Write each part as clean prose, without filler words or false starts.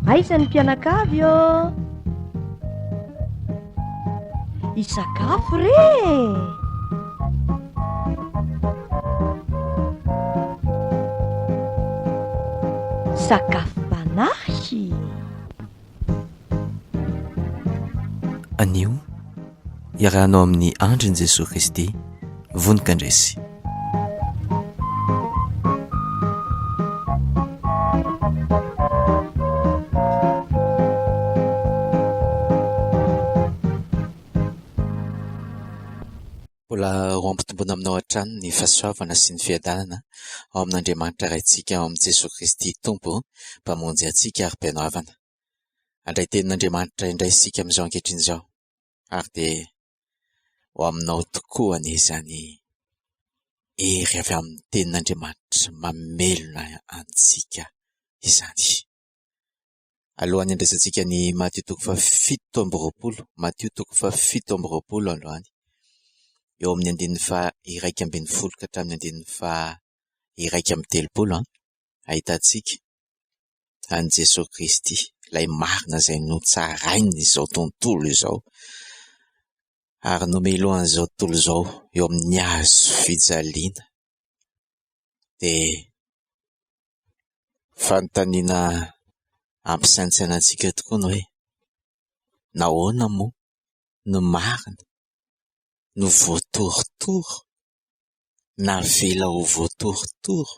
Aiza ny mpianakavy io? Isakafo re! Sakafo panahy! Anio iarahanao amin'ny andriny Jesosy Kristy vonika andresy. Mbola roa ampitombona aminao hatrany ny fahasoavana sy ny fiadanana ao amin'Andriamanitra raintsika ao amin'ny Jesosy Kristy Tompo mpamonjy antsika ary mpianaovana. Andray tenin'Andriamanitra indray isika amin'izao ankehitriny izao, ary dia ho aminao tokoa an'izany hery avy amin'ny tenin'Andriamanitra mamelona antsika izany. Alohan'ny andraisantsika ny Matthieu toko fahafito amby roapolo, Matthieu toko fahafito amby roapolo androany, eo amin'ny andininy faha iraika ambin'ny folo ka hatramin'ny andininy faha iraika amby telopolo, ahitantsika an' Jesosy Kristy, ilay marina izay notsarainy izao tontolo izao, ary nomelohan'izao tontolo izao eo amin'ny hazo fijaliana, dia fanontaniana ampisaintsaina antsika tokoa ny hoe nahoana moa no marina no voatorotoro, navela ho voatorotoro?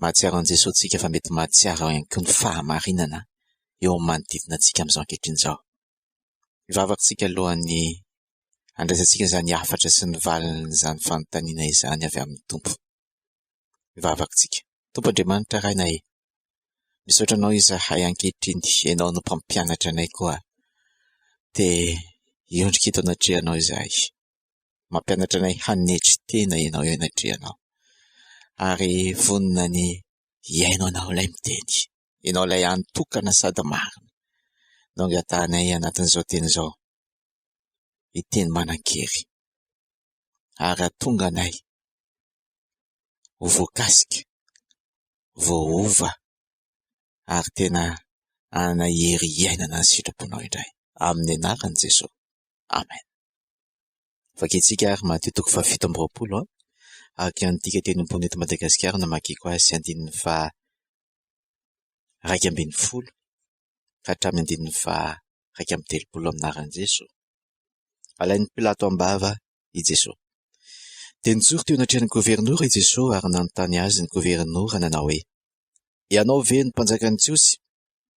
Mahatsiaro an'i Jesosy tsika fa mety mahatsiaro ihany koa ny fahamarinana eo amin'ny manodidina antsika amin'izao ankehitriny izao. Ivavakantsika alohan'ny andraisantsika izany hafatra sy ny valin'izany fanontaniana izany avy amin'ny Tompo. Ivavakantsika. Tompo Andriamanitra raina e, misaotra anao izahay ankehitriny, ianao no mpampianatra anay koa, dia iondrika eto anatrehanao izahay, mampianatra anay hanetry tena ianao eo anatrehanao, ary vonina ny iainao anao ilay miteny, ianao ilay antokana sady marina, no angatahanay anatin'izao teny izao, hiteny manan-kery, ary atonga anay ho voakasika, voaova, ary tena anana hery iainana ny sitraponao indray, amin'ny anaran'i Jesosy. Amen. Vakitsika ary Matthieu toko fahafito amby roapolo, araka an'ity teny-pony eto Madagasikara namakiko azy andininy faha iraika ambin'ny folo ka hatramin'ny andininy faha iraika amby telopolo aminaran'i Jesosy. Alain'ny Pilato am-bava i Jesosy. Dia nijoro teo anatrehan'ny gôvernora i Jesosy, ary nanontany azy ny gôvernora nanao hoe, ianao ve ny mpanjakan'ny Jiosy?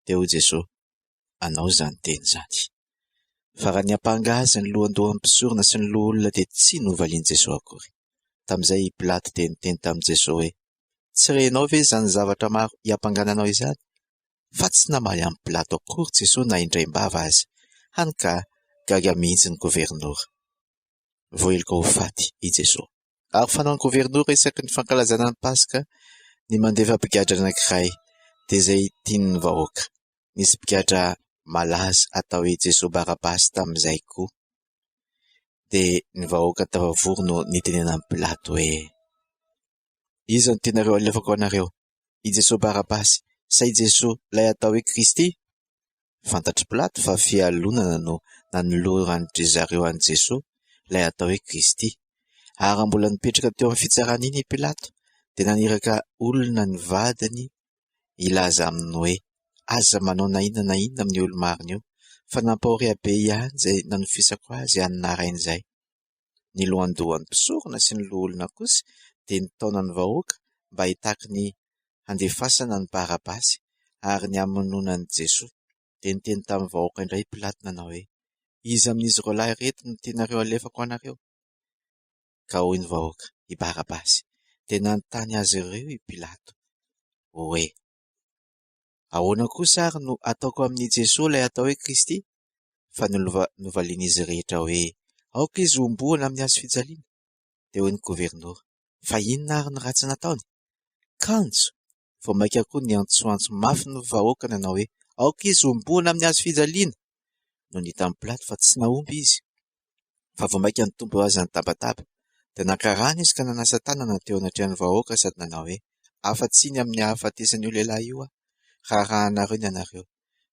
Dia hoy Jesosy, anao izany teny izany. Fa raha ny hampangaza ny lohandohan'ny mpisorona sy ny loha-olona dia tsy novalian'i Jesosy akory. Tamin'izay Pilato dia niteny tamin'i Jesosy hoe, tsy renao ve izany zavatra maro hiampangananao izany? Fa tsy namaly amin'ny Pilato akory Jesosy na indray-mbava azy, hany ka gaga mihitsy ny gôvernora. Voahelika ho faty i Jesosy. Ary fanao ny gôvernora isaky ny fankalazana ny Pasika, ny mandefa mpigadra anankiray, dia izay tiany ny vahoaka. Nisy mpigadra malaza atao hoe Jesosy Barabasy tamin'izay koa. Dia ny vahoaka tafavory no nitenena amin'ny Pilato hoe, iza no tenareo alefako anareo, i Jesosy Barabasy sa i Jesosy ilay atao hoe Kristy? Fantatry Pilato fa fialonana no nanoloran'ndry zareo an'i Jesosy ilay atao hoe Kristy. Ary mbola nipetraka teo amin'ny fitsarana iny i Pilato, dia naniraka olona ny vadiny ilaza aminy hoe, aza manao na inona amin'ny olo-marina io, fa nampahoria be ihany izay nanofisako azy hanonarain'izay. Ny lohandohan'ny mpisorona sy ny loha-olona kosa dia nitaona ny vahoaka mba hitaky ny handefasana ny Barabasy ary ny hamonoana ny Jesosy. Dia niteny tamin'ny vahoaka indray Pilato nanao hoe, iza amin'izy roa lahy reto no tianareo alefako anareo? Ka hoy ny vahoaka, i Barabasy. Dia nanontany azy ireo i Pilato hoe, ahoana kosa ary no ataoko amin'ny Jesosy ilay atao hoe Kristy? Fa novalian'izy rehetra hoe, aoka izy omboana amin'ny hazo fijaliana. Dia hoy ny gôvernora, fa inona ary ny ratsy nataony? Kanjo, vao maika koa ny antsoantso mafy ny vahoaka nanao hoe, aoka izy omboana amin'ny hazo fijaliana. No nita amin'ny Pilato fa tsy naomby izy. Fa vao maika nitombo azy nitabataba, dia nankarana izy ka nanasa tanana teo anatrehan'ny vahoaka sady nanao hoe, afa-tsiny amin'ny hahafatesany io lehilahy io rahanareo ny anareo,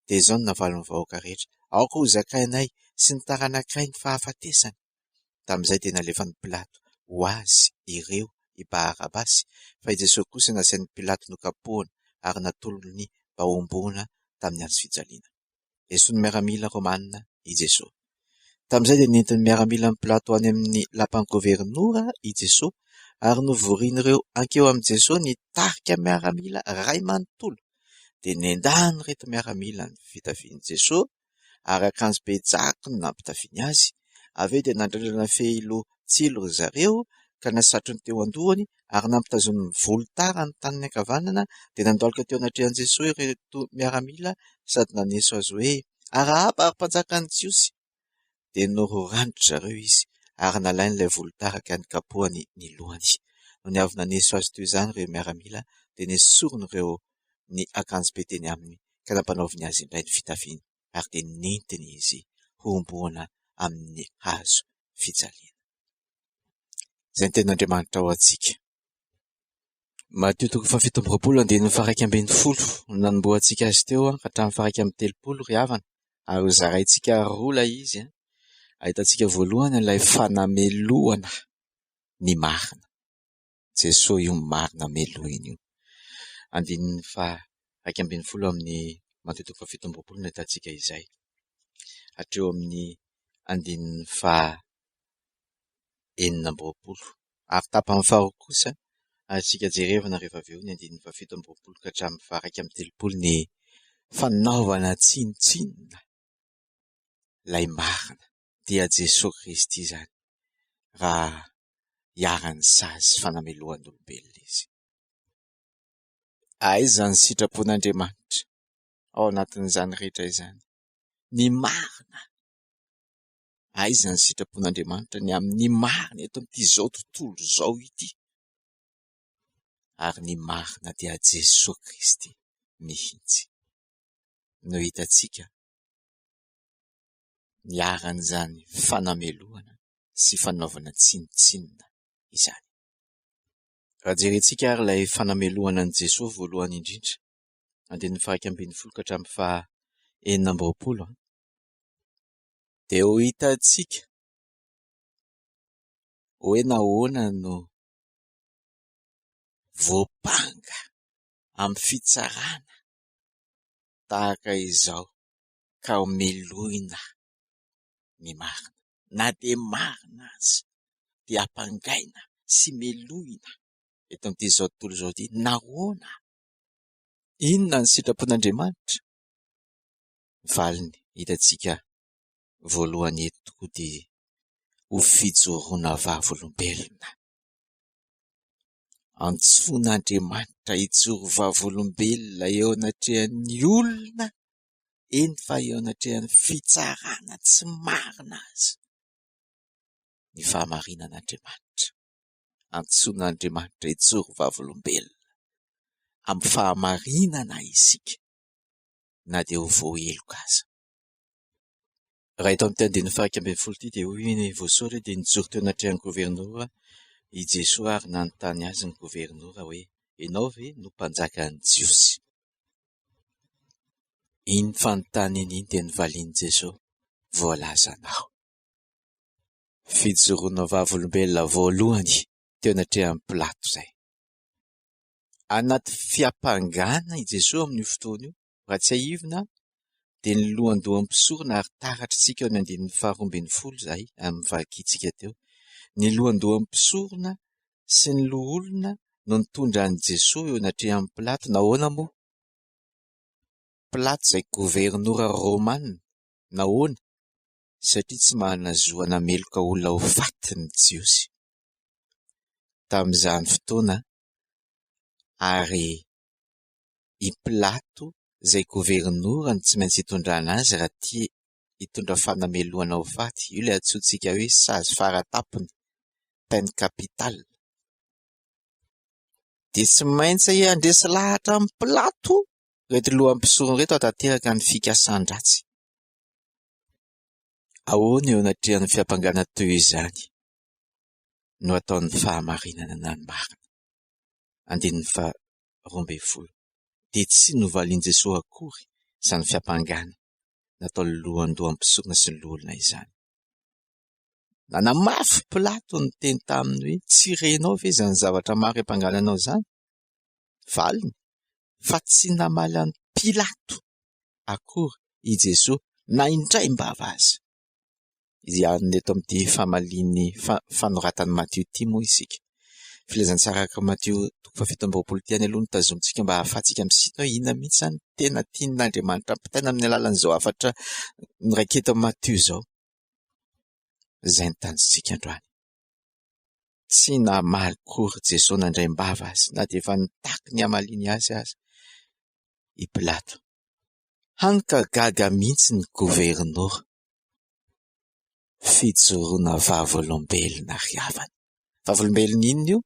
dia izao no navalon'ny vahoaka rehetra. Ao koa ho zakainay sy ny taranak'iray ny fahafatesany. Tamin'izay dia nalefany Pilato ho azy ireo i Barabasy, fa i Jesosy kosa nasiany Pilato nokapohana ary natolony mba hombona tamin'ny hazo fijaliana. Esoriny miaramila Romanina i Jesosy. Tamin'izay dia nentiny miaramila amin'ny Pilato any amin'ny lapan'ny gôvernora i Jesosy, ary novorian'ireo ankeo amin'i Jesosy nitarika miaramila ray manontolo. Dia nendany reto miaramila ny fitafian'i Jesosy, ary akanjo betsaka no nampitafiany azy. Aveo dia nandrandrana fehiloha tsilo ry zareo, ka nasatrony teo andohany, ary nampitazony volotara ny tanany ankavanana, dia nandaloka teo anatrehan'i Jesosy ireto miaramila, sady naneso azy hoe arahaba ary mpanjakan'ny Jiosy. Dia nororanitra zareo izy, ary nalainy ilay volotara ka nikapohany ny lohany. No ny avy naneso azy toy izany ireo miaramila, dia nesoriny ireo ny akanjo be teny aminy, ka nampanaoviny azy indray ny fitafiany, ary dia nentiny izy homboana amin'ny hazo fijaliana. Izay ny tenin'Andriamanitra ho antsika. Mateo 7:20 nanomboantsika azy teo ka hatramin'ny 30 ry havana, ary ho zaraintsika roa izy. Ahitantsika voalohany ilay fanameloana ny marina. Jesosy io marina melohany io. 12 amin'ny Mateo 7:20 no ahitantsika izay. Hatreo amin'ny 19. Ary tapany faharoa kosa ahitantsika jerevana rehefa avy eo ny 17 ka hatramin'ny 30 ny fanaovana tsinotsinona. Lay marina dia Jesosy Kristy izany, raha hiarany sazy fanamelohan'ny olombelona izy. Aiza ny sitrapon'Andriamanitra ao anatin'izany rehetra izany? Ny marina. Aiza ny sitrapon'Andriamanitra ny amin'ny marina eto amin'ity izao tontolo izao ity? Ary ny marina dia Jesosy Kristy mihitsy. No hitantsika niaran'izany fanamelohana sy fanaovana tsinotsinona izany. Raha jerentsika ary ilay fanamelohana an'i Jesosy voalohany indrindra, 11 ka hatramin'ny 19, dia ho hitantsika hoe nahoana no voapanga amin'ny fitsarana tahaka izao ka homelohina ny marina. Na dia marina aza dia hampangaina sy melohina eto amin'ity izao tontolo izao ity. Nahoana? Inona ny sitrapon'Andriamanitra? Valiny hitantsika voalohany eto dia ho fijoroana vavolombelona. Antsoin'Andriamanitra hijoro vavolombelona eo anatrehan'ny olona, eny fa eo anatrehan'ny fitsarana tsy marina aza. Ny fahamarinan'Andriamanitra. Antsoin'Andriamanitra hijoro vavolombelona amin'ny fahamarinana isika, na dia ho voaheloka aza. Raha ito amin'ny 11 dia hoy ny voasoratra dia nijoro teo anatrehan'ny gôvernora i Jesosy ary nanontany azy ny gôvernora hoe ianao ve no mpanjakan'ny Jiosy? Iny fanontany iny dia nivalian'i Jesosy, voalaza anao. Fijoroana vavolombelona voalohany teo anatrehan'ny Pilato izay. Anaty fiampangana i Jesosy amin'io fotoana io, raha tsy haivina dia ny lohandohan'mpisorona ary taratritsika eo ny 12 izay amin'ny vakitsika teo. Ny lohandohan'mpisorona sy ny loholona no nitondra an'i Jesosy eo anatrehan'ny Pilato. Nahoana moa? Pilato izay gôvernora Romanina. Nahoana? Satria tsy manazoa nameloka olona ho fatiny Jiosy tamin'izany fotoana, ary i Pilato izay gôvernora no tsy maintsy hitondrana azy raha tia hitondra fanameloana ho faty. Io ilay antsointsika hoe sazy faratapony, peine capitale. Dia tsy maintsy handresy lahatra amin'ny Pilato reto lohan'mpisorona reto hatanteraka ny fikasan-dratsy. Ahoana eo anatrehan'ny fiampangana toy izany no ataon'ny fahamarinana na ny marina. 12. dia tsy novalian Jesosy akory izany fiampangana natao lohandoham-pisorona sy ny loholona izany. Nanamafy Pilato ny teny taminy hoe tsy renao ve izany zavatra maro ampangananao izany? Valiny, fa tsy namaly any Pilato akory i Jesosy na indray mbava azy. Izany eto amin'ity famaliany fanoratany Matio ity moa isika. Filazantsara araka Matio 7:20 aloha no tazomitsika mba hahafahantsika misintona hoe inona mihitsy izany tena tian'Andriamanitra ampitaina amin'ny alalan'izao afatra niraiketo Matio izao. Izay ny tanjontsika androany. Tsy namaly kory Jesosy nandray mbava azy na dia efa nitaky ny hamaliny azy i Pilato. Hany ka gaga mihitsy ny gouvernement fijoroana vavolombelona riavana. Vavolombelona inona io?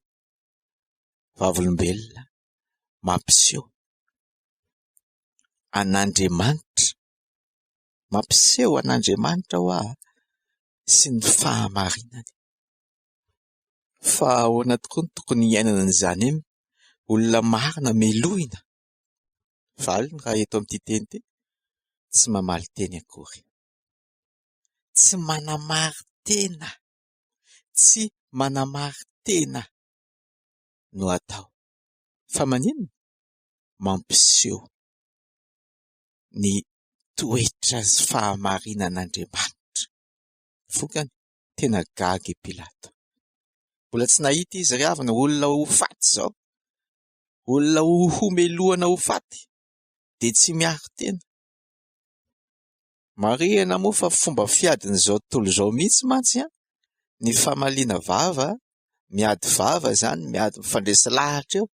Vavolombelona mampiseho an'Andriamanitra, mampiseho an'Andriamanitra ho sy ny fahamarinany. Fa ahoana tokoa ny tokony iainana n'izany olona marina melohina. Valiny raha eto amin'ity teny ity, tsy mamaly teny akory. Tsy manamary tena. Tsy manamary tena no atao. Fa maninona? Mampiseho ny toetra sy fahamarinan'Andriamanitra. Vokany tena gaga i Pilato. Mbola tsy nahita izy riavana olona ho faty izao. Olona homelohana ho faty. Dia tsy miaro tena. Marihana moa fa fomba fiadin' izao tontolo izao mihitsy mantsy ny famaliana vava, miady vava izany, miady mifandresy lahatra eo,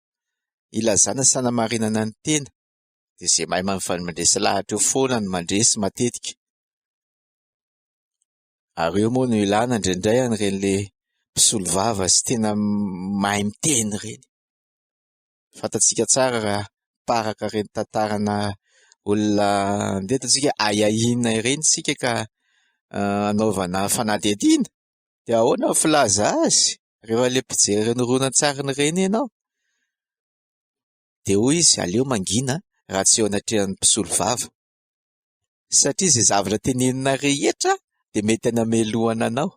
ilazana sy hanamarinana ny tena. Dia izay mahay mandresy lahatra eo foana no mandresy matetika. Ary eo moa no ilana indraindray an'iren'ilay mpisolo vava sy tena mahay miteny ireny. Fantatsika tsara raha paraka ireny tantarana olona ndetantsika ayahiana ireny sika ka anaovana fanadihadiana. Dia ahoana filaza azy rehefa ilay mpijery ireny horonan-tsariny ireny ianao? Dia hoy izy aleo mangina raha tsy eo anatrehan'ny mpisolo vava. Satria izay zavatra tenenina rehetra dia mety hanamelohana anao.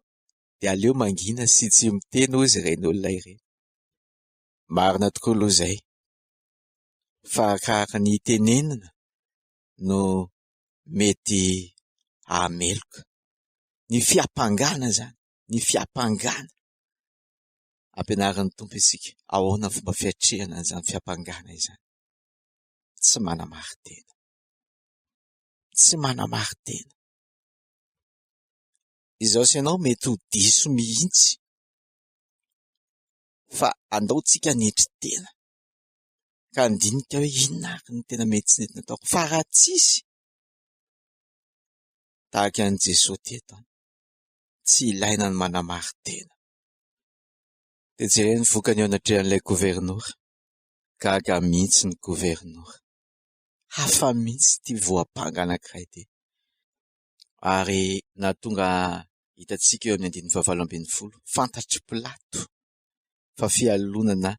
Dia aleo mangina sy tsy miteny hozy ireny olona ireny. Marina tokoa aloha izay. Fa arakaraka ny tenenina no mety hameloka. Ny fiampangana izany, ny fiampangana. Ampianarin'ny Tompo isika ahoana ny fomba fiatrehana an'izany fiampangana izany. Tsy manamary tena. Tsy manamary tena. Izao sy ianao mety ho diso mihitsy. Fa andaontsika nitry tena. Ka andinika hoe inona ary ny tena mety tsy nety natao. Fa raha tsisy tahaka an'i Jesosy teto, tsy ilaina ny manamary tena. Dia jerena ny vokany eo anatrehan'ilay gouvernement. Gaga mihitsy ny gouvernement. Hafa mihitsy ity voapanga anankiray ity. Ary nahatonga hitantsika eo amin'ny 19:20, fantatry Pilato fa fialonana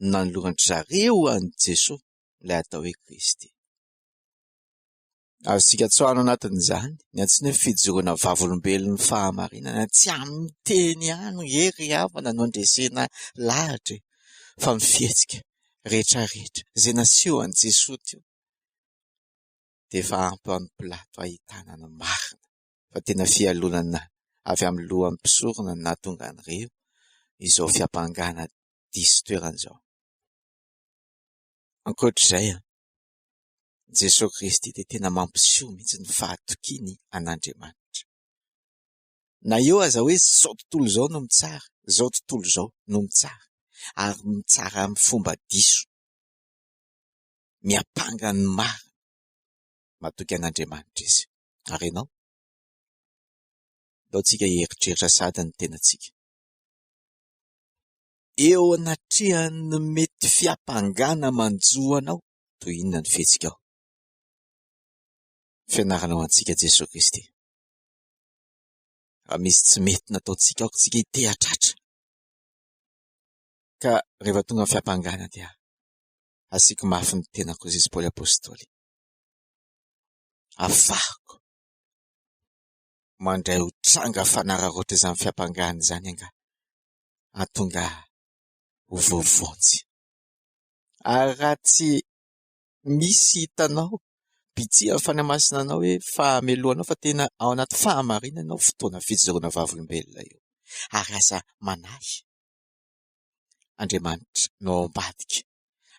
nanolorandry zareo an'i Jesosy ilay atao hoe Kristy. Azontsika tsoahana anatin'izany ny antsoina hoe fijoroana vavolombelon'ny fahamarinana, tsy amin'ny teny ihany hery havana no andresena lahatra, fa mifihetsika rehetrarehetra izay naseho an'i Jesosy teo. Dia efa ampy an'i Pilato ahitana ny marina fa tena fialonana avy amin'ny lohan'ny mpisorona no nahatonga an'ireo izao fiampangana diso toeran'izao. Ankoatr'izay, Jesosy Kristy dia tena mampiseho mihitsy ny fahatokiany an'Andriamanitra. Na eo aza hoe izao tontolo izao no mitsara, izao tontolo izao no mitsara, ary mitsara amin'ny fomba diso, miampanga ny marina, mahatoky an'Andriamanitra izy. Ary ianao, ataontsika hieritreritra sady ny tenantsika. Eo anatrehan'ny mety fiampangana manjoanao, toy inona ny fihetsika ao? Fianaranao antsika Jesosy Kristy. Raha misy tsy mety nataontsika ao, tsika hitehatratra. Ka rehefa tonga ny fiampangana dia Asiako mafy ny tenako izy Paoly Apôstôly. Afahako mandray ho tranga fanararoatra izany fiampangahany izany anga. Atonga ho voavonjy. Ary raha tsy misy hitanao bitsy amin'ny fanamasinana anao hoe fahameloanao fa tena ao anaty fahamarinanao fotoana fijoroana vavolombelona io. Ary aza manahy Andriamanitra no ao ambadika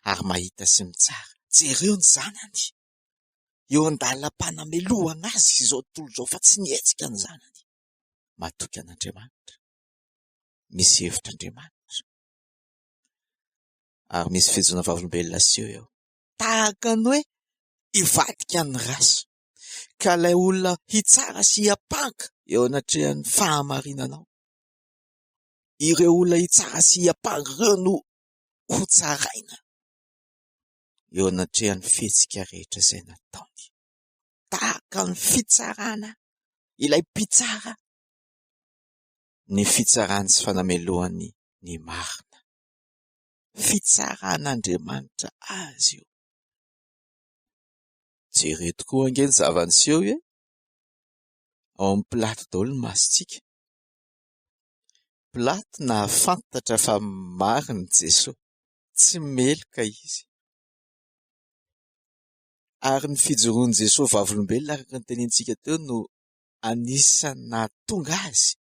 ary mahita sy mitsara. Jereo ny zanany. Eo an-dalam-panameloana azy izao tontolo izao fa tsy nietsika ny zanany. Matoky an'Andriamanitra. Misy hevitr'Andriamanitra. Ary misy fijoroana vavolombelona sy eo. Tahaka ny hoe hivadika ny raso. Ka ilay olona hitsara sy hiampanga eo anatrehan'ny fahamarinanao. Ireo olona hitsara sy hiampanga ireo no ho tsaraina eo anatrehan'ny fihetsika rehetra izay nataony. Tahaka ny fitsarana ilay mpitsara, ny fitsarany sy fanameloany ny marina. Fitsaran'Andriamanitra azy io. Jereto koa angeny zava-niseho hoe ao amin'ny Pilato daholo ny masitsika. Pilato nahafantatra fa mariny Jesosy, tsy meloka izy. Ary ny fijoroan'i Jesosy vavolombelona araka ny tenentsika teo no anisany nahatonga azy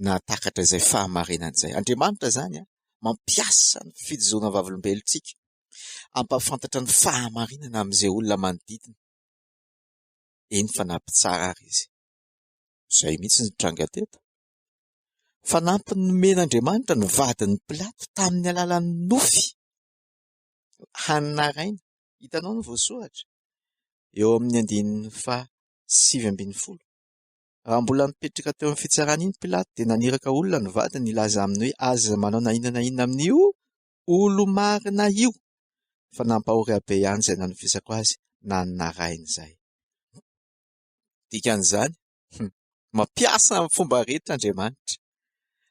nahatakatra izay fahamarinana izay. Andriamanitra izany mampiasa ny fijoroana vavolombelontsika ampafantatra ny fahamarinana amin'izay olona manodidina. Eny fa nampitsara ary izy. Izay mihitsy ny tranga teto. Fanampy ny nomen'Andriamanitra ny vadin'ny Pilato tamin'ny alalan'ny nofy hanina. Hitanao ny voasoratra eo amin'ny 7:20. Raha mbola mipetraka teo amin'ny fitsarana iny Pilato dia naniraka olona ny vadiny nilaza aminy hoe aza manao na inona amin'io olo marina io. Fa nampahory habe ihany izay nanofisako azy nanarainy izay. Dikan'izany mampiasa amin'ny fomba rehetra Andriamanitra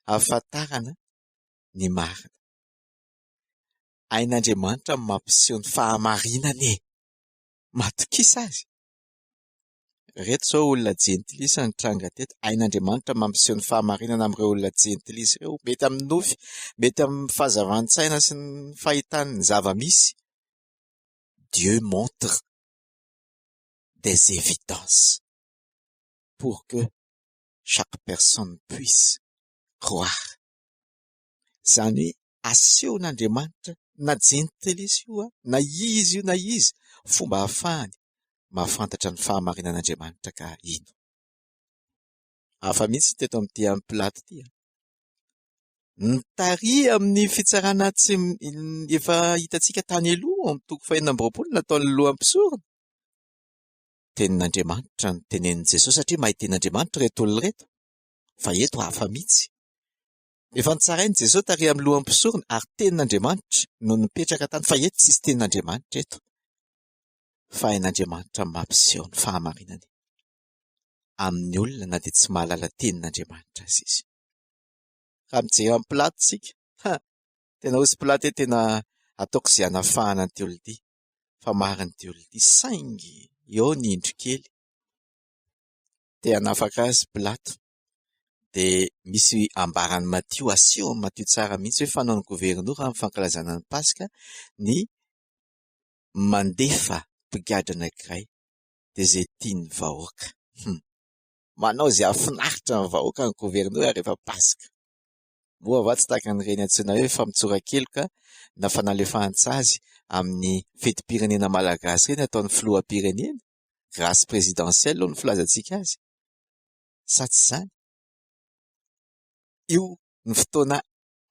ahafantarana ny marina. Ain'Andriamanitra mampiseho ny fahamarinana matokisa azy. Reto zao olona jentilisa ny tranga teto. Ain'Andriamanitra mampiseho ny fahamarinana amin'ireo olona jentilisa ireo. Mety amin'ny nofy, mety amin'ny fahazavan-tsaina sy ny fahitany ny zava-misy. Dieu montre des évidences pour que chaque personne puisse croire. Zany hoe asehon'Andriamanitra na jentilisa io na izy io na izy fomba ahafahany mahafantatra ny fahamarinan'Andriamanitra ka ino. Hafa mihitsy teto amin'ity amin'ny Pilato ity. Nitarihy amin'ny fitsarana tsy efa hitantsika tany aloha amin'ny toko 4:20 nataon'ny lohan'ny mpisorona. Tenin'Andriamanitra no tenenin' Jesosy satria mahay tenin'Andriamanitra reto olona reto. Fa eto hafa mihitsy. Efa nitsarainy Jesosy tarihy amin'ny lohan'ny mpisorona ary tenin'Andriamanitra no nipetraka tany. Fa eto tsisy tenin'Andriamanitra eto. Fa ain'Andriamanitra mampiseho ny fahamarinany amin'ny olona na dia tsy mahalala tenin'Andriamanitra azy izy. Raha mijery amin'ny Pilato tsika, tena hozy Pilato tena ataoko izay hanafahana an'ity olona ity. Fa mariny ity olona ity saingy eo ny indro kely. Te hanafaka azy Pilato. Dia misy ambarany Matio, asehony Matio tsara mihitsy hoe fanaon'ny gouvernoura amin'ny fankalazana ny Pasika ny mandefa brigady anankiray dia izay tiany vahoaka. Manao izay afinaritra ny vahoaka ny gouvernoura rehefa Pasika. Moa va tsy tahaka an'ireny antsoina hoe famitsoran-keloka na fanalefahan-tsazy amin'ny fetim-pirenena malagasy ireny ataon'ny filoham-pirenena, grâce présidentielle no filazantsika azy. Sa tsy izany? Io ny fotoana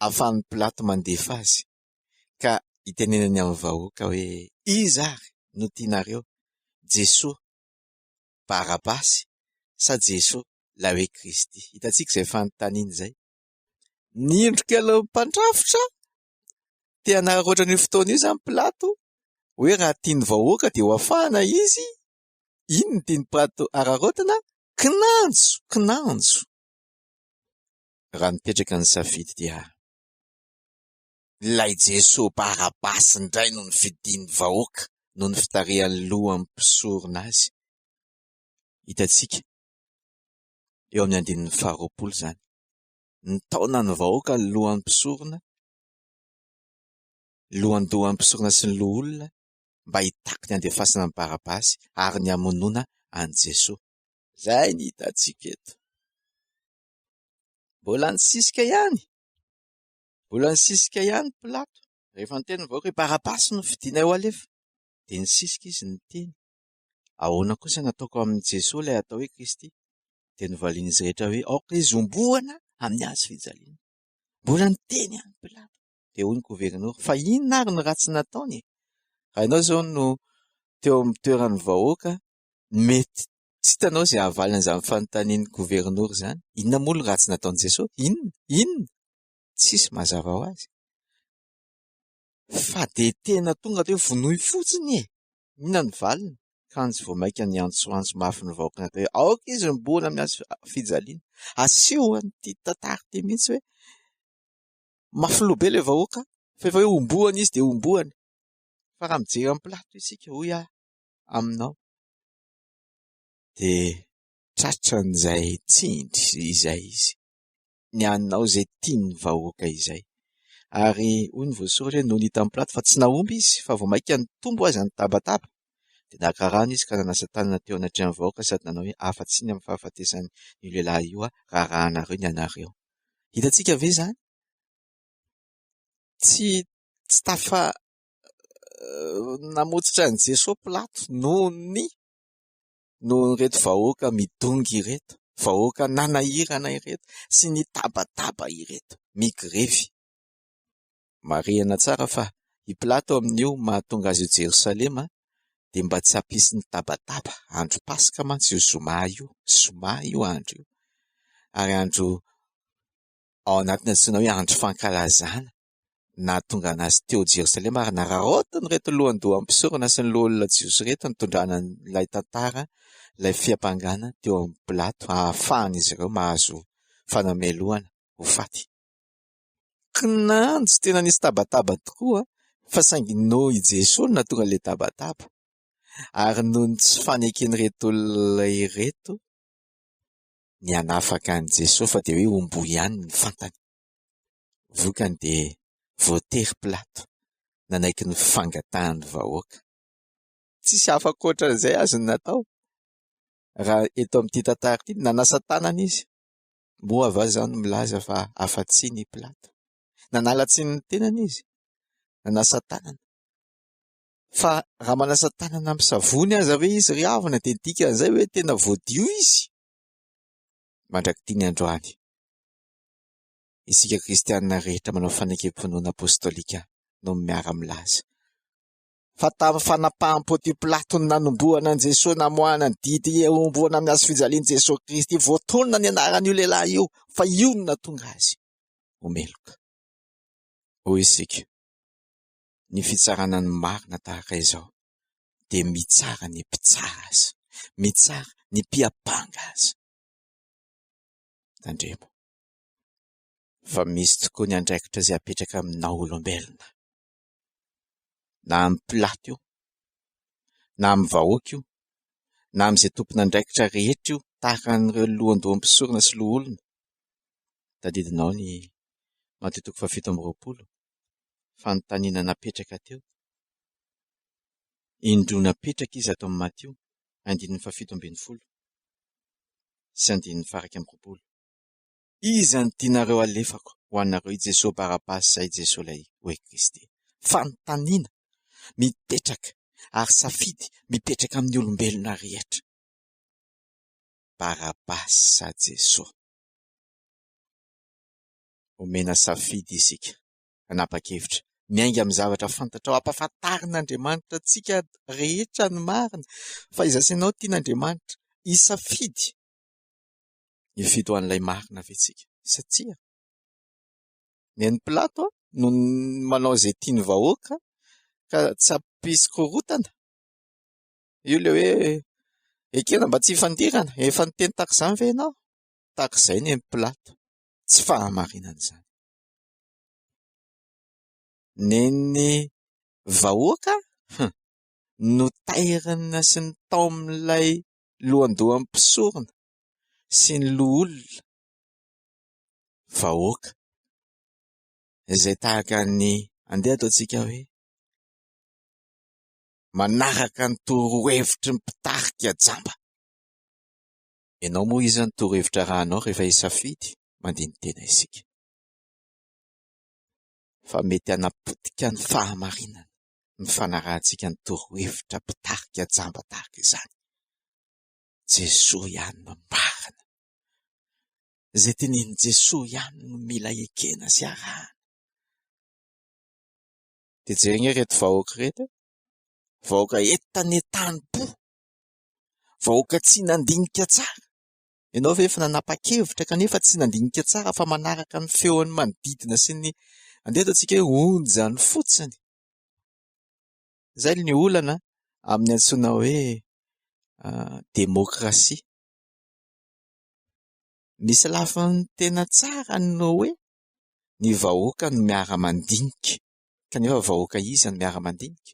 ahafahan'ny Pilato mandefa azy ka hitenenany amin'ny vahoaka hoe iza ary no tianareo, Jesosy Barabasy sa Jesosy la hoe Kristy. Hitantsika izay fanontaniana izay. Niendrika ilay mpandrafitra te hanararoatra ny fotoana io izany Pilato hoe raha tiany vahoaka dia ho afahana izy. Ino no tiany Pilato hararoatana? Kinanjo. Raha nipetraka ny safidy dia Ilay Jesosy Barabasy indray no ny fidiny vahoaka, no ny fitarihan'ny lohan'ny mpisorona azy. Hitantsika eo amin'ny andinin'ny 20 zany. Ny taona ny vahoaka ny lohan'ny mpisorona, lohan'ny mpisorona sy ny loholona mba hitaky ny andefasana ny Barabasy ary ny hamonoana an Jesosy. Zay ny hitantsika eto. Mbola nisisika ihany Pilato. Rehefa niteny vahoaka hoe Barabasy no fidinay ho alefa, dia nisisika izy niteny, ahoana kosa nataoko amin'ny Jesosy ilay atao hoe Kristy? Dia novaliany izy rehetra hoe aoka izy ombohana amin'ny hazo fijaliana. Mbola niteny ihany Pilato. Dia hoy ny gouvernement, fa inona ary no ratsy nataony? Raha ianao zao no teo amin'ny toeran'ny vahoaka, mety tsy hitanao izay havalina izany fanontanian'ny gouvernement zany. Inona moa no ratsy nataon'i Jesosy? Inona? Tsisy mazava ho azy. Fa dia tena tonga dia vonohy fotsiny e. Inona ny valiny? Kanjo vao maika ny antsoantso mafy ny vahoaka natao hoe aoka izy miboana amin'ny hazo fijaliana. Aseho an'ity tantara ity mihitsy hoe mafy loha be ilay vahoaka, fa efa hoe omboana izy dia omboana. Fa raha mijery amin'ny Pilato isika, hoy aminao, dia tratran'izay tsindry izay izy, ny anao izay tiany vahoaka izay. Ary hoy ny voasoratra hoe noho ny hita amin'ny Pilato fa tsy naomby izy, fa vao maika nitombo azy nitabataba, dia naka rano izy ka nanasa tanana teo anatrehan'ny vahoaka sady nanao hoe afa-tsy ny amin'ny fahafatesany io lehilahy io rahanareo ny anareo. Hitantsika ve zany? Tsy tafa namotsitra an'i Jesosy Pilato noho ireto vahoaka midongy ireto, vahoaka nanahirana ireto sy nitabataba ireto, migrevy. Marihana tsara fa i Pilato amin'io mahatonga azy io Jerosalema dia mba tsy hampisy nitabataba. Andro Pasika mantsy io zoma io andro io, ary andro ao anatina antsoina hoe andro fankalazana, nahatonga anazy teo Jerosalema ary nararaotiny reto lohandohan'ny mpisorona sy ny loholona jiosy reto nitondrana ilay tantara, ilay fiampangana teo amin'ny Pilato, ahafahan'izy ireo mahazo fanameloana ho faty. Kinanjo tena nisy tabataba tokoa, fa saingy noho i Jesosy nahatonga ilay tabataba, ary noho ny tsy faneken'ireto olona ireto ny hanafaka an'i Jesosy fa dia hoe ombo ihany ny fantany. Vokany dia voatery Pilato nanaiky ny fangatahany vahoaka. Tsisy hafa ankoatran'izay azy ny natao. Raha eto amin'ity tantara ity, nanasa tanana izy. Moa avy zany milaza fa afa-tsy ny Pilato. Nanala tsiny ny tenany izy, nanasa tanana. Fa raha manasa tanana amin'ny savony aza hoe izy ry havana dia dikan'izay hoe tena voadio izy. Mandrakity ny androany, isika kristianina rehetra manao fanekem-pinoana apostolika no miara-milaza fa tamin'ny fanapaham-po ty Pilato ny nanombohana an' Jesosy, namoahana ny didy omboana amin'ny hazo fijalian'i Jesosy Kristy, voatonona ny anaran'io lehilahy io, fa io no nahatonga azy homeloka. Hoy isika, ny fitsarana ny marina tahaka izao dia mitsara ny mpitsara azy, mitsara ny mpiapanga azy. Tandremo, fa misy tokoa ny andraikitra izay apetraka aminao olombelona, na amin'ny Pilato io, na amin'ny vahoaka io, na amin'izay tompon'andraikitra rehetra io, tahaka an'ireo lohandohan'mpisorona sy loholona. Tadidinao ny Mateo 7:20, fanontaniana napetraka teo. Indroa napetraka izy ato amin'ny Mateo 7:20 sy 9:20. Iza ny tianareo alefako ho anareo i Jesosy Barabasy sa i Jesosy ilay hoe Kristy? Fanontaniana mipetraka ary safidy mipetraka amin'ny olombelona rehetra. Barabasy sa Jesosy? Omena safidy isika, anapa-kevitra, miainga amin'ny zavatra fantatra ao, ampahafantarin'Andriamanitra antsika rehetra ny marina, fa izasenao tian'Andriamanitra isafidy hifidy ho an'ilay marina avetsika. Satria ny an'ny Pilato no manao izay tiany vahoaka ka tsy hampisy korotana. Io le hoe ekena mba tsy hifandirana, efa niteny takizany ve ianao? Takizay ny an'ny Pilato, tsy fahamarinana izany. neny vahoaka no tairina sy ny tao amin'ilay lohandoha mpisorona sy ny loholona vahoaka izay tahaka ny andeha ataontsika hoe manaraka ny torohevitry ny mpitarika jamba. Ianao moa izy ny torohevitra rahanao rehefa hisafidy mandiny tena isika, fa mety hanapotika ny fahamarinana ny fanarahantsika ny torohevitra mpitarika jamba tahaka izany. Jesoa ihany no marina, izay teneny Jesoa ihany no mila ekena sy arahana. Dia jerena reto vahoaka reto, vahoaka entanetany-po, vahoaka tsy nandinika tsara. Ianao ve efa nanapa-kevitra kanefa tsy nandinika tsara fa manaraka ny feon'ny manodidina sy ny andeha ataontsika hoe onjany fotsiny. Izay ny olana amin'ny antsoina hoe demokrasia. Misy lafiny tena tsara no hoe ny vahoaka no miara-mandinika, kanefa vahoaka iza no miara-mandinika?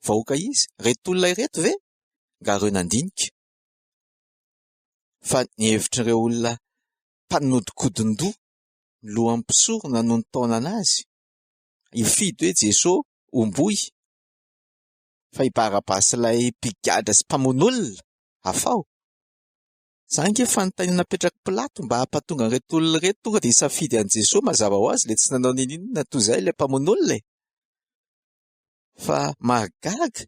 Vahoaka iza? Reto olona ireto ve? Nga reo nandinika. Fa ny hevitr'ireo olona mpanodikodin-doha lohan'ny mpisorona no nitaona anazy hifidy hoe Jesosy omboy, fa hibarabasy ilay mpigadra sy mpamono olona hafao. Izany ke fanontaniana napetraky Pilato mba hampatonga an'ireto olona ireto tonga dia hisafidy an'i Jesosy mazava ho azy le tsy nanao ninona toy izay ilay mpamono olona. Fa mahagaga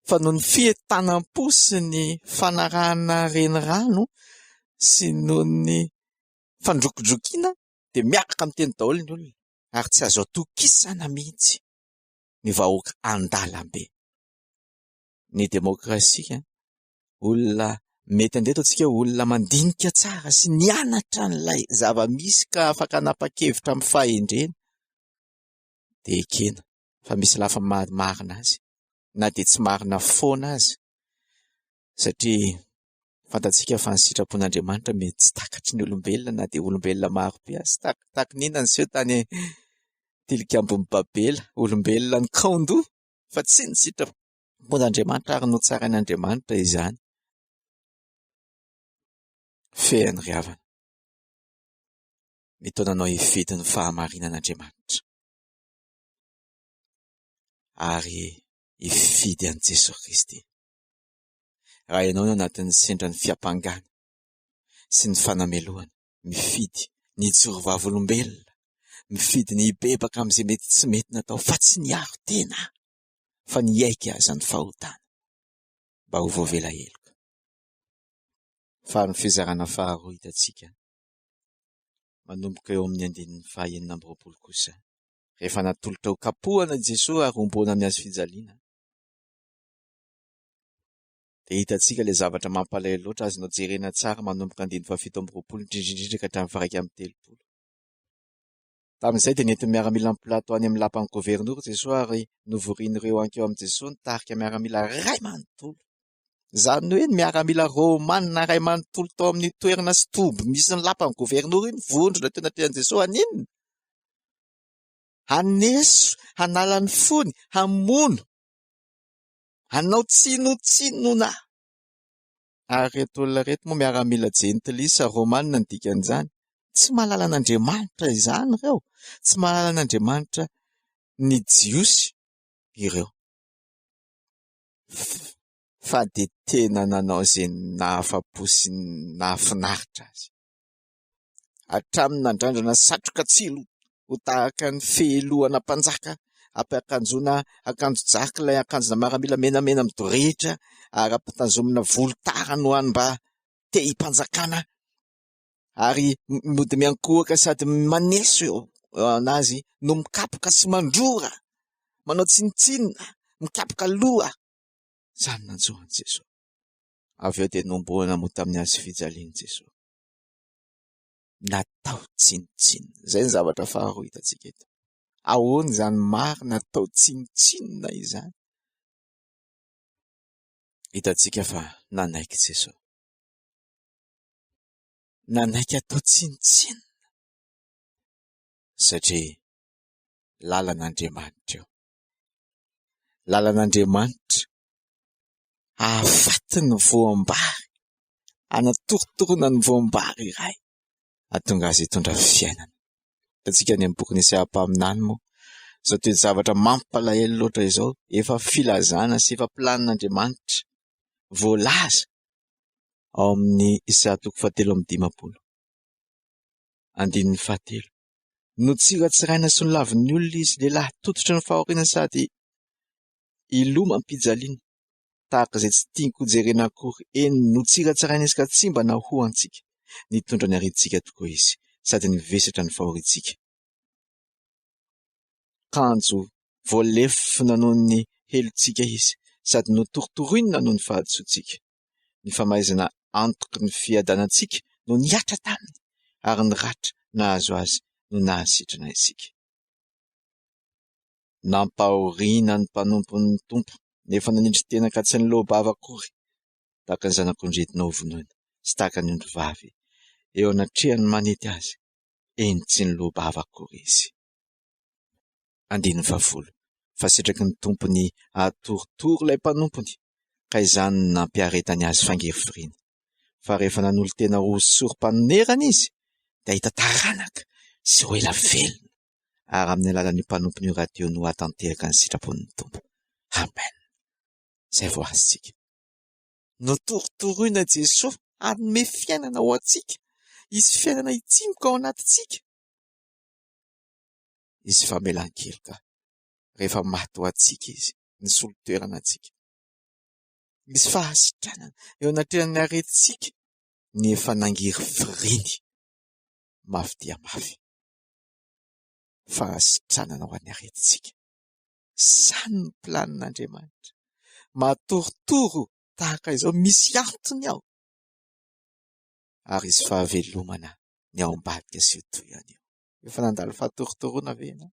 fa noho ny fientanam-po sy ny fanarahana renirano sy noho ny fandrokidrokiana dia miaraka miteny daholo ny olona, ary tsy azo atokisana mihitsy ny vahoaka an-dalambe. Ny demokrasia, olona mety andeha ataontsika olona mandinika tsara sy nianatra n'ilay zava-misy ka afaka hanapa-kevitra amin'ny fahendrena dia ekena, fa misy lafa marina azy na dia tsy marina foana azy, satria fantatsika fa ny sitrapon'Andriamanitra mety tsy takatry ny olombelona na dia olombelona maro be azy. Taky nina ny seho tany tilikambon'ny Babela, olombelona ny kaondoha fa tsy ny sitrapon'Andriamanitra ary no tsarain'Andriamanitra izany. Fehany ry havana, mitaonanao hifidy ny fahamarinan'Andriamanitra ary hifidy an'i Jesosy Kristy. Raha ianao no anatin'ny sendra ny fiampangana sy ny fanamelohana, mifidy ny jorovavolom-belona, mifidy ny hibebaka amin'izay mety tsy mety natao, fa tsy ny aro tena, fa ny aika aza ny fahotana, mba ho voavela heloka. Fa ny fizarana faharoa hitantsika manomboka eo amin'ny 9:20 kosa, rehefa natolotra ho kapohana Jesosy ary ombona amin'ny hazo fijaliana, dia hitantsika ilay zavatra mampalahelo loatra azonao jerena tsara manomboka 17:20 indrindrindrindra ka hatramin'ny 1:30. Tamin'izay dia nety miaramila amin'ny Pilato any amin'ny lapan'ny governory Jesosy ary novorian'ireo ankeo amin'ny Jesosy nitarika miaramila ray manontolo. Izany hoe ny miaramila Romanina ray manontolo tao amin'ny toerana sy toby misy ny lapan'ny governory iny vondrona teo anatin'i Jesosy aninona? Haneso, hanala ny fony, hamono, hanao tsinotsinona. Ary reto olona reto moa miaramila jentilisa Romanina ny dikan'izany. Tsy mahalala an'Andriamanitra izany ireo, tsy mahalala an'Andriamanitra ny jiosy ireo, fa dia tena nanao izay nahafa-po sy nahafinaritra azy. Hatramin'ny nandrandrana satroka tsilo ho tahaka ny fehelohana mpanjaka, ampiakanjona akanjo jaka ilay akanjona miaramila menamena midorehitra, ary ampitanjomina volotara no hany mba te himpanjakana, ary mody miankohaka sady maneso eo anazy no mikapoka sy mandrora, manao tsinitsinina, mikapoka loha. Izany nanjoany Jesosy. Avy eo dia nomboana mo tamin'ny hazo fijaliana Jesosy. Natao tsinitsinina. Izay ny zavatra faharoa hitantsika eto. Ahoana izany mary natao tsinitsinina izany? Hitantsika fa nanaiky Jesosy. Nanaiky atao tsinitsinina. Satria lalan'Andriamanitra eo. Lalan'Andriamanitra ahafaty ny voambary, anatoritorona ny voambary iray, ahatonga azy hitondra fiainana. Tatsika any amin'ny boky ny Seha-paminany moa, izao toe-javatra mampalahelo loatra izao, efa filazana sy efa planin'Andriamanitra voalaza ao amin'ny Isaia 7:15. Andininy 7. No tsiratsiraina sy ny lavin'ny olona izy, lehilahy tototry ny fahoriana sady ilomam-pijaliana, tahaka izay tsy tiany kojerena akory. Eny no tsiratsiraina izy ka tsy mba nahoantsika, nitondra ny ariditsika tokoa izy, sady nivesatra ny fahoritsika. Kanjo voalefina noho ny helotsika izy, sady notorotoroina noho ny fahadisotsika. Ny famaizana antoky ny fiadanantsika no niatra taminy, ary ny ratra nahazo azy no nahasitrana isika. Nampahoriana ny mpanompo ny tompo, nefa nanindry tena ka tsy ny lohabava akory, tahaka ny zanak'ondretina hovonoina, sy tahaka ny ondrovavy eo anatrehany manety azy, eny tsy ny lohabava akory izy. Andininy 10. Fa sitraky ny tompony atorotoro ilay mpanompony, ka izany nampiaretany azy fangefiriana. Fa rehefa nanolo tena ho sorom-panonerana izy, dia ahita taranaka sy ho ela velona, ary amin'ny alalan'ny mpanompony io radio no hatanteraka ny sitrapon'ny tompo. Amen. Zay vao azontsika. Notorotoroina Jesosy hanome fiainana ho antsika, izy fiainana hitsimoka ao anatintsika. Izy famelan-keloka rehefa maty ho antsika izy, ny solo-toerana antsika. Izy fahasitranana eo anatrehan'ny aretintsika, ny efa nangiry viriny mafy dia mafy. Fahasitranana ho an'ny aretintsika. Sany ny planin'Andriamanitra. Matorotoro tahaka izao misy antony ao. Ary izy fahavelomana ny ao ambadika sy ho toy eo. Efa nandalo fahatorotoroana ve ianao?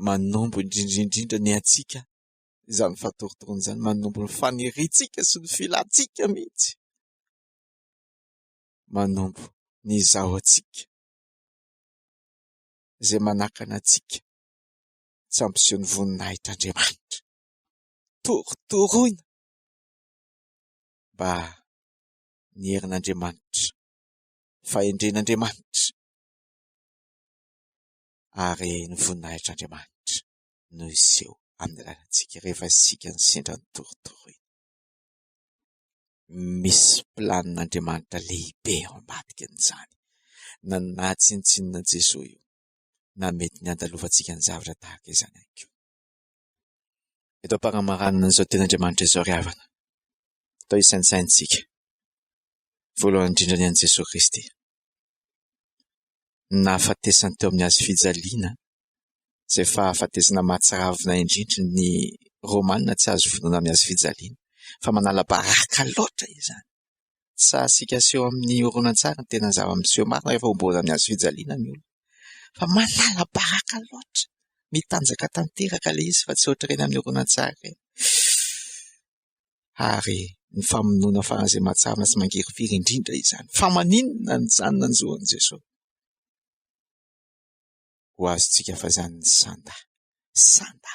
Manombo indrindrindrindra ny atsika, izany fahatorotoroana izany, manombo ny faniritsika sy ny filatsika mihitsy. Manombo ny izao atsika, izay manakana atsika, tsy ampiseho ny voninahitr'Andriamanitra. Torotoroina mba ny herin'Andriamanitra, fahendren'Andriamanitra, ary ny voninahitr'Andriamanitra no iseho amin'ny alalantsika rehefa isika ny sendra ny torotoroina. Misy planin'Andriamanitra lehibe ao ambadikin'izany, na tsinontsinona Jesosy io, na mety ny andalovantsika ny zavatra tahaka izany ihany koa. Eto am-panamaranana izao ten'Andriamanitra izao ry havana, atao isaintsaintsika. Voalohany indrindra ny an'i Jesosy Kristy, nahafatesany teo amin'ny hazo fijaliana, izay fahafatesana mahatsiravina indrindra ny Romanina tsy azo vonoina amin'ny hazo fijaliana, fa manala baraka loatra izany. Sa sika seho amin'ny horonan-tsary ny tena zava-miseho marina rehefa homboana amin'ny hazo fijaliana ny olona, fa manala baraka loatra, mitanjaka tanteraka le izy, fa tsy ohatr'ireny amin'ny horonan-tsary. Ary ny famonoana faran'izay mahatsarina sy mangirifiry indrindra izany. Fa maninona ny zany nanjohan'i Jesosy? Ho azontsika fa izany ny sanda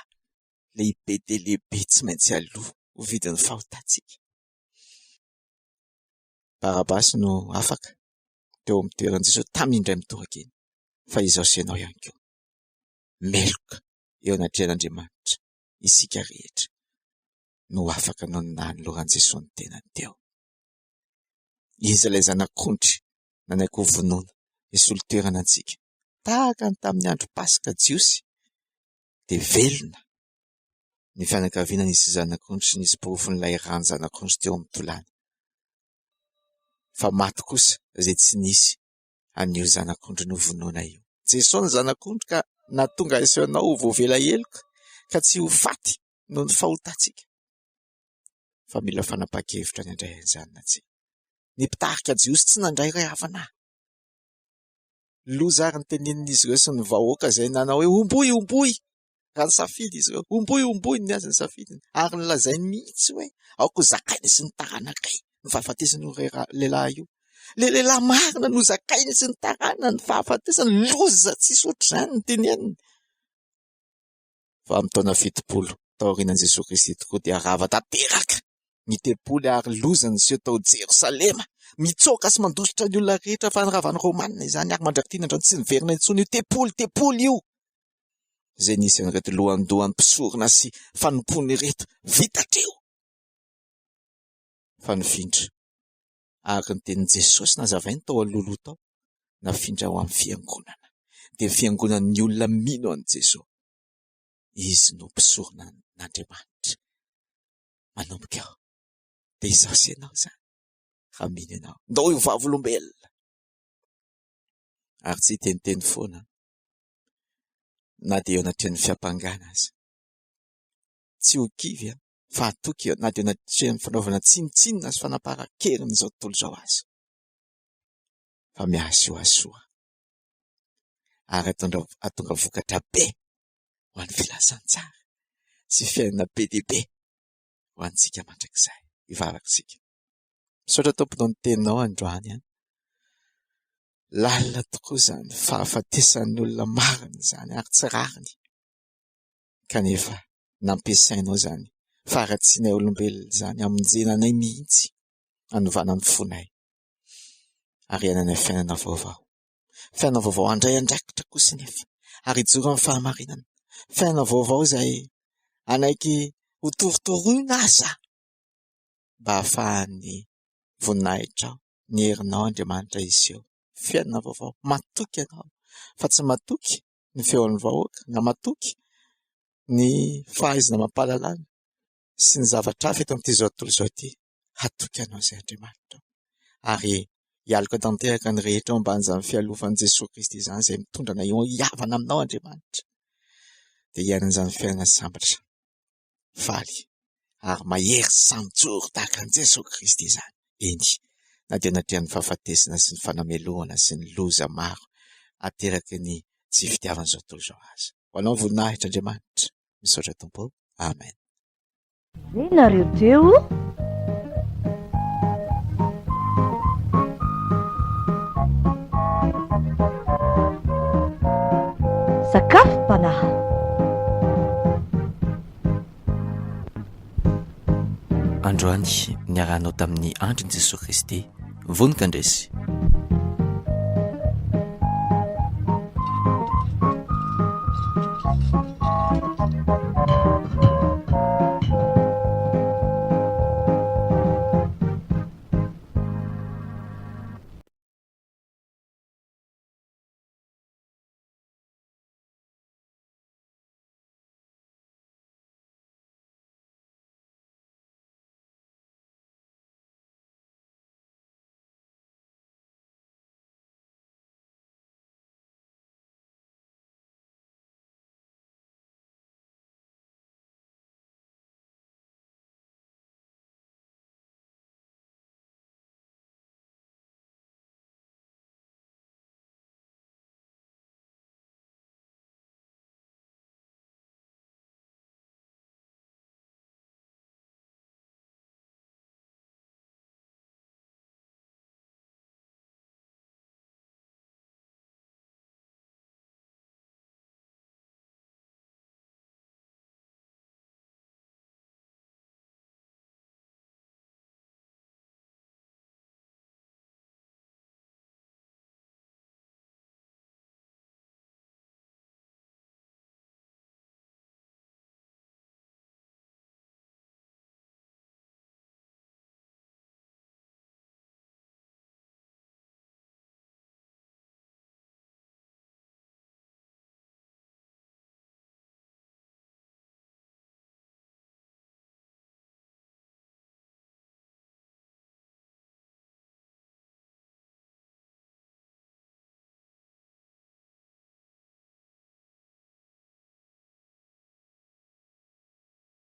lehibe dia lehibe tsy maintsy aloha ho vidin'ny fahotantsika. Barabasy no afaka teo amin'ny toeran'i Jesosy tamindray mitoraka eny, fa izao sy ianao ihany koa, meloka eo anatrehan'Andriamanitra, isika rehetra no afaka noninahy loran'i Jesosy ny tenany teo. Izy ilay zanak'ondry nanaiko ho vonoina isolo toerana antsika, tahaka ny tamin'ny andro Pasika jiosy, dia velona ny fianakaviana nisy zanak'ondry sy nisy porofon'ilay rano zanak'ondry teo amin'ny tolana. Fa maty kosa izay tsy nisy an'io zanak'ondry no vonoina io. Jesosy ny zanak'ondry ka nahatonga izy anao ho voavela heloka, ka tsy ho faty noho ny fahotantsika. Fa mila fanapahan-kevitra ny andray an'izany na tsia. Ny mpitarika jiosy tsy nandray iray havana. Loza ary ny tenenin'izy ireo sy ny vahoaka izay nanao hoe omboy, raha ny safidy izy ireo, omboy ny azy ny safidiny, ary nylazainy mihitsy hoe aoko zakaina sy ny taranakay ny fahafatesany io lehilahy io. le lehilahy marina no zakainy sy ny tarana ny fahafatesany loza tsisy ohatr'izany ny teneniny. Fa amin'ny taona 70 taorianan'i Jesosy Kristy tokoa dia rava tanteraka ny tempôly ary lozany sy tao Jerosalema, mitsoaka sy mandositra ny olona rehetra fa ny ravan'ny Romanina izany ary mandrakitiana androny tsy niverina intsony io tempôly io. Izay nisy an'ireto lohandohan'ny mpisorona sy fanompony reto vitatreo. Fa nifindra ary ny tenin'i Jesosy nazavainy tao alohaloha tao, nafindra ho amin'ny fiangonana, dia fiangonan'ny olona mino an'i Jesosy. Izy no mpisorona n'Andriamanitra. Manomboka aho, dia izao sy ianao izany, raha mino ianao, ndao io vavolombelona. Ary tsy teniteny foana, na dia eo anatrehan'ny fiampangana aza. Tsy ho kivy, fa atoky na dia eo anatrehan'ny fanaovana tsinitsinina sy fanaparan-keriny izao tontolo izao aza. Fa mihasoasoa. Ary atonga vokatra be ho an'ny filazantsara sy fiainana be dia be ho antsika mandrakizay. Ivarakitsika. Misaotra tomponao ny teninao androany any. Lalina tokoa izany fahafatesan'ny olona marina izany ary tsy rariny. Kanefa nampiasainao izany faratsianay olombelona izany amonjenanay mihitsy hanovana ny fonay. Ary ananay fiainana vaovao. Fiainana vaovao andray andrakitra kosa nefa. Ary ijoro amin'ny fahamarinana. Fiainana vaovao izay anaiky ho torotoroina aza. Mba hahafahan'ny voninahitra ao, ny herinao Andriamanitra izy eo. Fiainana vaovao, matoky ianao, fa tsy matoky ny feon'ny vahoaka, na matoky ny fahaizana mampalalana sy ny zavatra hafa eto amin'ity zao tontolo izao ity. Hatoky ianao izay Andriamanitra. Ary hialaka tanteraka ny rehetra ao amban'izany fialofan'i Jesosy Kristy izany izay mitondra na io hiavana aminao Andriamanitra. Dia hiainan'izany fiainana sambatra, faly, ary mahery sanjoro tahaka an'i Jesosy Kristy izany. Eny, na dia anatrehan'ny fahafatesana sy ny fanamelohana sy ny loza maro ateraky ny tsy fitiavana izao tontolo izao aza. Ho anao voninahitra Andriamanitra. Misaotra Tompo. Amen. Zay nareo teo sakafom-panahy. Androany niarahanao tamin'ny andriny Jesosy Kristy, vonika andresy.